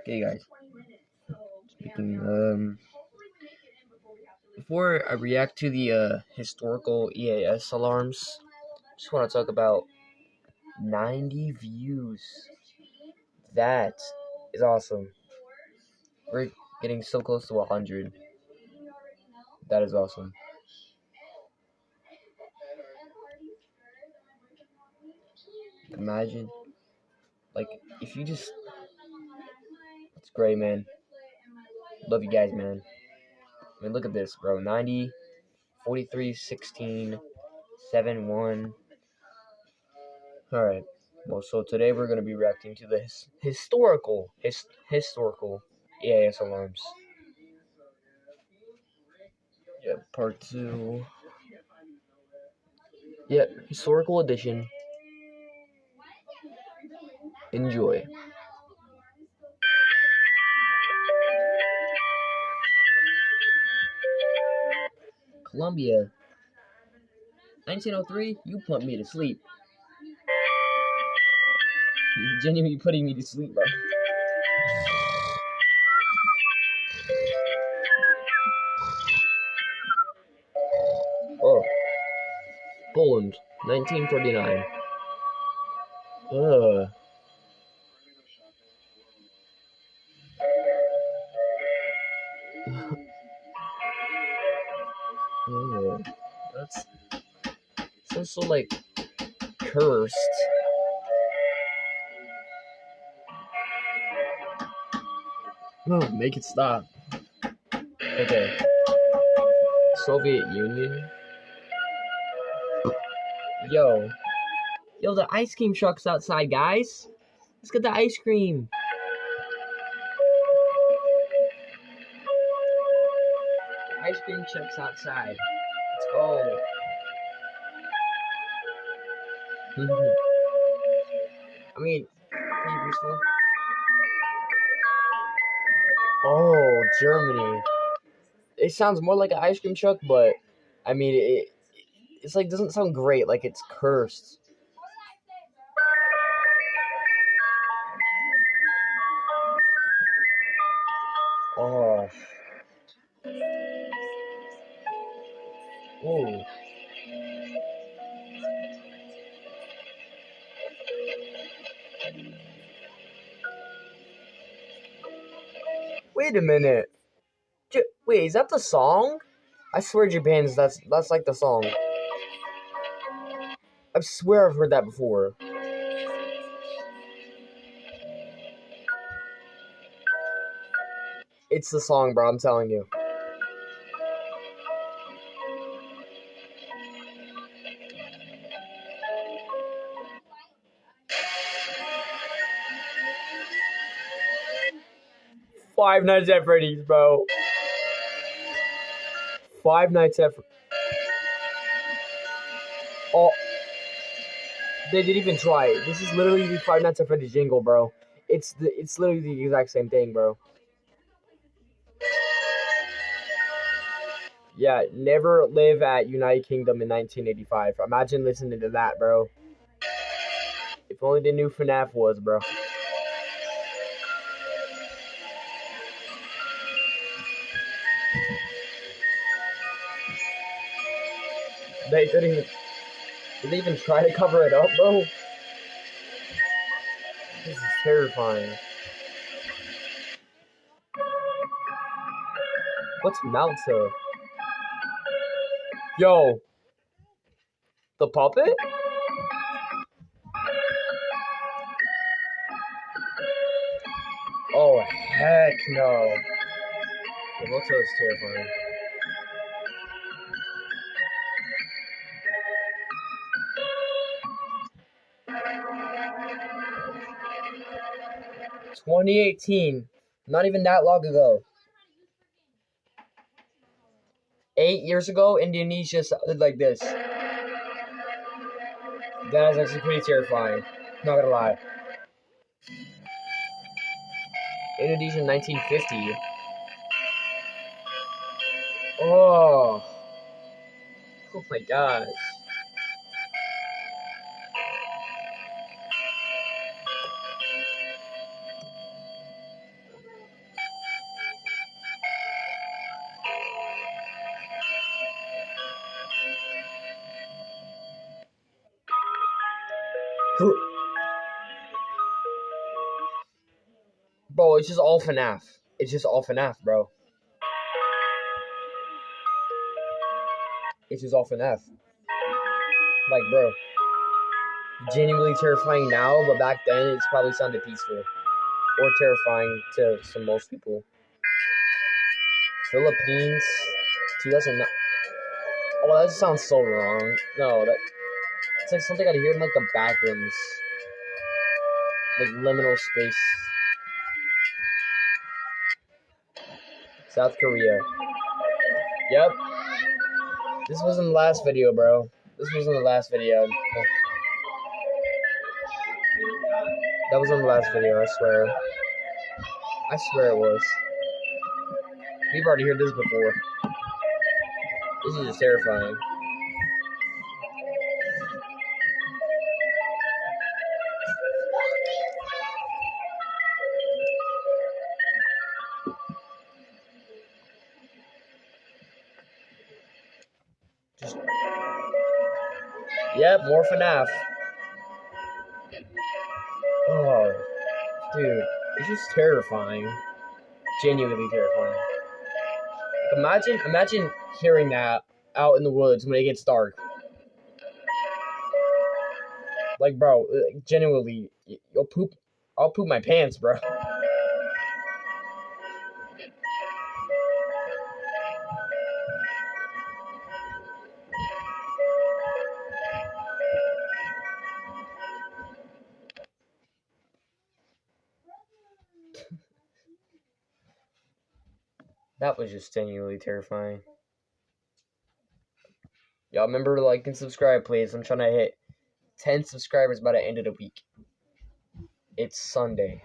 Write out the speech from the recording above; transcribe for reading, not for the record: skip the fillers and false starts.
Okay, guys. Before I react to the historical EAS alarms, just want to talk about 90 views. That is awesome. We're getting so close to 100. That is awesome. Imagine, like, if you just... It's great, man. Love you guys, man. I mean, look at this, bro. 90, 43, 16, 7, 1. Alright. Well, so today we're going to be reacting to the historical EAS alarms. Yeah, part 2. Yeah, historical edition. Enjoy. Columbia. 1903, you put me to sleep. You're genuinely putting me to sleep, bro. Oh. Poland, 1939. Ugh. Ugh. That's so like cursed. No, make it stop. Okay. Soviet Union. Yo, the ice cream truck's outside, guys. Let's get the ice cream. Ice cream truck's outside. Let's go. I mean, pretty peaceful. Oh, Germany. It sounds more like an ice cream truck, but I mean, it's like doesn't sound great. Like it's cursed. Oh. Oh. Wait a minute. Wait, is that the song? I swear, Japan's that's like the song. I swear I've heard that before. It's the song, bro. I'm telling you. Five Nights at Freddy's, bro. Five Nights at Freddy's. Oh, they didn't even try it. This is literally the Five Nights at Freddy's jingle, bro. It's literally the exact same thing, bro. Yeah, never live at United Kingdom in 1985. Imagine listening to that, bro. If only they knew FNAF was, bro. They didn't even... Did they even try to cover it up, bro? This is terrifying. What's Malta? Yo. The puppet? Oh, heck no. The Malta is terrifying. "2018. Not even that long ago. 8 years ago, Indonesia sounded like this. That is actually pretty terrifying. Not gonna lie. Indonesia 1950. Oh. Oh my gosh. Bro, it's just all FNAF. It's just all FNAF, bro. It's just all FNAF. Like, bro, genuinely terrifying now, but back then it's probably sounded peaceful. Or terrifying to most people. Philippines, 2009. Oh, that sounds so wrong. No, it's like something I'd hear in like the back rooms. Like liminal space. South Korea. Yep. This was in the last video, bro. This was in the last video. That was in the last video, I swear. I swear it was. We've already heard this before. This is just terrifying. Just... Yep, more FNAF. Oh, dude, it's just terrifying. Genuinely terrifying. Like, imagine hearing that out in the woods when it gets dark. Like, bro, genuinely, I'll poop my pants, bro. That was just genuinely terrifying. Y'all remember to like and subscribe, please. I'm trying to hit 10 subscribers by the end of the week. It's Sunday.